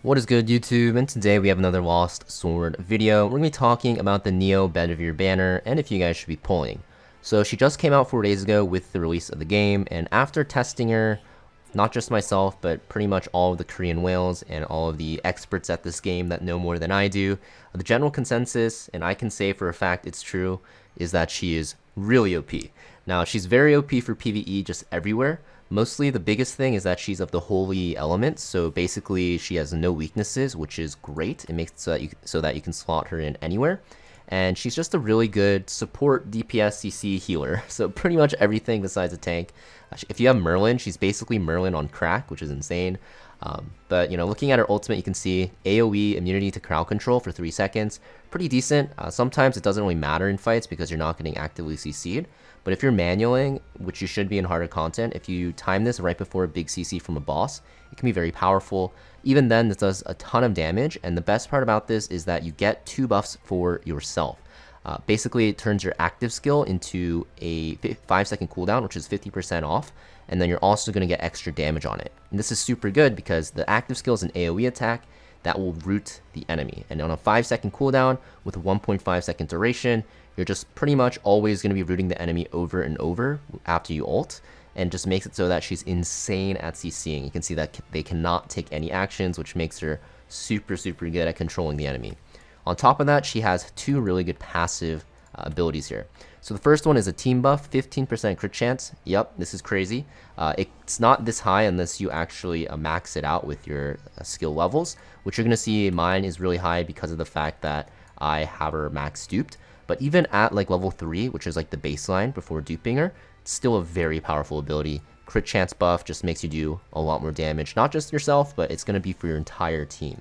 What is good, YouTube? And today we have another Lost Sword video. We're going to be talking about the Neo Bedivere banner and if you guys should be pulling. So she just came out 4 days ago with the release of the game, and after testing her, not just myself, but pretty much all of the Korean whales and all of the experts at this game that know more than I do, the general consensus, and I can say for a fact it's true, is that she is really OP. Now, she's very OP for PvE just everywhere. Mostly the biggest thing is that she's of the holy element, so basically she has no weaknesses, which is great. It makes it so that you can slot her in anywhere. And she's just a really good support DPS CC healer, so pretty much everything besides a tank. If you have Merlin, she's basically Merlin on crack, which is insane. But looking at her ultimate, you can see AoE immunity to crowd control for 3 seconds. Pretty decent. Sometimes it doesn't really matter in fights because you're not getting actively CC'd. But if you're manualing, which you should be in harder content, if you time this right before a big CC from a boss, it can be very powerful. Even then, this does a ton of damage, and the best part about this is that you get 2 buffs for yourself. Basically, it turns your active skill into a 5-second cooldown, which is 50% off, and then you're also going to get extra damage on it. And this is super good because the active skill is an AoE attack that will root the enemy. And on a 5-second cooldown with a 1.5-second duration, you're just pretty much always going to be rooting the enemy over and over after you ult, and just makes it so that she's insane at CCing. You can see that they cannot take any actions, which makes her super good at controlling the enemy. On top of that, she has 2 really good passive abilities here. So the first one is a team buff, 15% crit chance. Yep, this is crazy. It's not this high unless you actually max it out with your skill levels, which you're going to see mine is really high because of the fact that I have her max duped. But even at like level 3, which is like the baseline before duping her, it's still a very powerful ability. Crit chance buff just makes you do a lot more damage, not just yourself, but it's going to be for your entire team.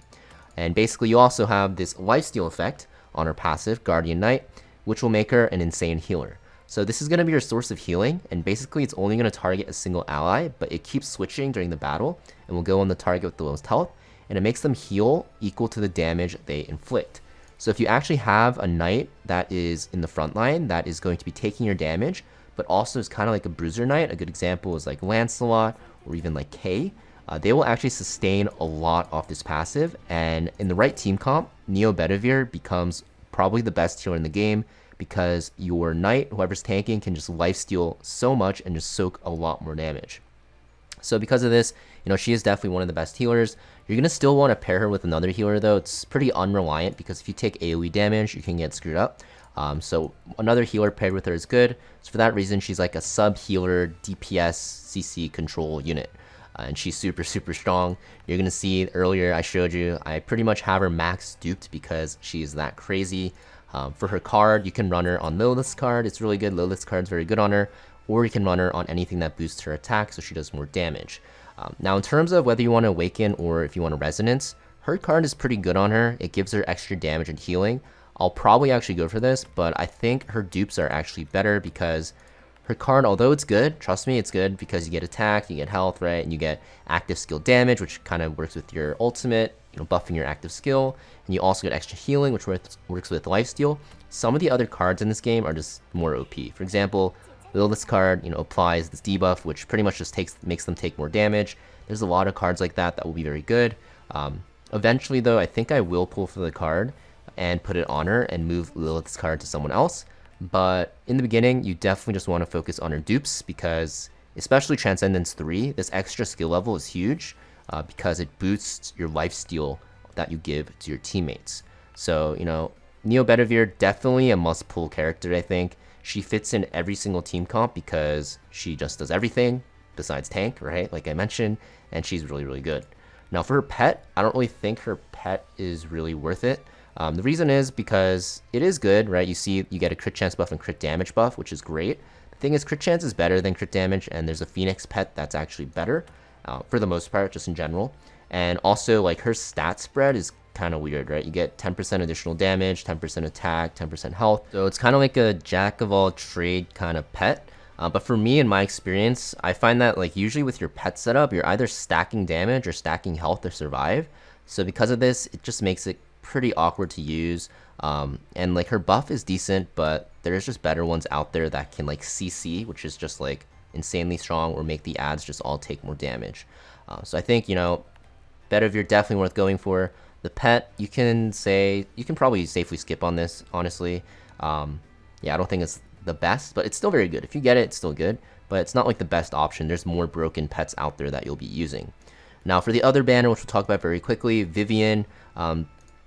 And basically you also have this lifesteal effect on her passive, Guardian Knight, which will make her an insane healer. So this is going to be your source of healing, and basically it's only going to target a single ally, but it keeps switching during the battle, and will go on the target with the lowest health, and it makes them heal equal to the damage they inflict. So if you actually have a knight that is in the front line that is going to be taking your damage, but also is kind of like a bruiser knight, a good example is like Lancelot or even like Kay, they will actually sustain a lot off this passive, and in the right team comp, Neo Bedivere becomes probably the best healer in the game because your knight, whoever's tanking, can just lifesteal so much and just soak a lot more damage. So because of this, she is definitely one of the best healers. You're going to still want to pair her with another healer though. It's pretty unreliant because if you take AoE damage, you can get screwed up. So another healer paired with her is good. So for that reason, she's like a sub-healer DPS CC control unit. And she's super strong. You're going to see earlier I showed you, I pretty much have her max duped because she's that crazy. For her card, you can run her on Lilith's card. It's really good. Lilith's card is very good on her. Or you can run her on anything that boosts her attack so she does more damage. Now in terms of whether you want to awaken or if you want a resonance, her card is pretty good on her. It gives her extra damage and healing. I'll probably actually go for this, but I think her dupes are actually better because her card, although it's good, trust me, it's good because you get attack, you get health, right? And you get active skill damage, which kind of works with your ultimate, buffing your active skill. And you also get extra healing, which works with lifesteal. Some of the other cards in this game are just more OP. For example, Lilith's card, applies this debuff, which pretty much just makes them take more damage. There's a lot of cards like that that will be very good. Eventually, though, I think I will pull for the card and put it on her and move Lilith's card to someone else. But in the beginning, you definitely just want to focus on her dupes because, especially Transcendence 3, this extra skill level is huge because it boosts your lifesteal that you give to your teammates. So, Neo Bedivere, definitely a must-pull character, I think. She fits in every single team comp because she just does everything besides tank, right? Like I mentioned, and she's really good. Now for her pet, I don't really think her pet is really worth it. The reason is because it is good, right? You get a crit chance buff and crit damage buff, which is great. The thing is, crit chance is better than crit damage, and there's a Phoenix pet that's actually better for the most part, just in general. And also, like, her stat spread is kind of weird, right? You get 10% additional damage, 10% attack, 10% health. So it's kind of like a jack of all trade kind of pet. But for me, in my experience, I find that like usually with your pet setup, you're either stacking damage or stacking health to survive. So because of this, it just makes it pretty awkward to use. And like her buff is decent, but there's just better ones out there that can like CC, which is just like insanely strong, or make the ads just all take more damage. So I think, Bedivere definitely worth going for. The pet, you can probably safely skip on this, honestly. Yeah, I don't think it's the best, but it's still very good. If you get it, it's still good, but it's not like the best option. There's more broken pets out there that you'll be using. Now for the other banner, which we'll talk about very quickly, Vivien,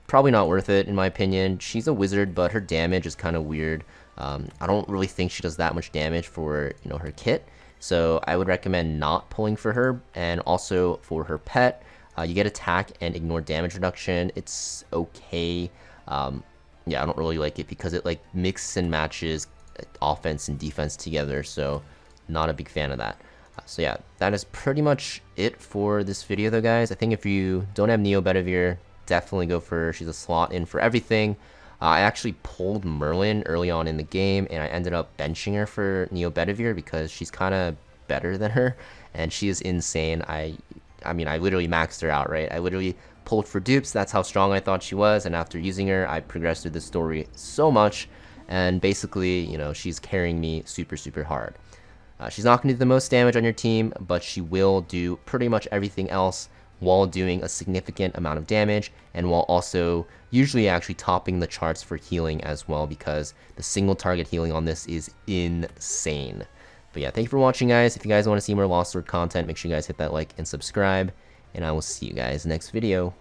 probably not worth it in my opinion. She's a wizard, but her damage is kind of weird. I don't really think she does that much damage for, you know, her kit. So I would recommend not pulling for her. And also for her pet, you get attack and ignore damage reduction. It's okay. Yeah, I don't really like it because it like mixes and matches offense and defense together. So not a big fan of that. So yeah, that is pretty much it for this video though, guys. I think if you don't have Neo Bedivere, definitely go for her. She's a slot in for everything. I actually pulled Merlin early on in the game, and I ended up benching her for Neo Bedivere because she's kind of better than her, and she is insane. I mean, I literally maxed her out, right? I literally pulled for dupes. That's how strong I thought she was, and after using her, I progressed through the story so much, and basically, you know, she's carrying me super, super hard. She's not going to do the most damage on your team, but she will do pretty much everything else while doing a significant amount of damage, and while also usually actually topping the charts for healing as well, because the single target healing on this is insane. But yeah, thank you for watching, guys. If you guys want to see more Lost Sword content, make sure you guys hit that like and subscribe, and I will see you guys next video.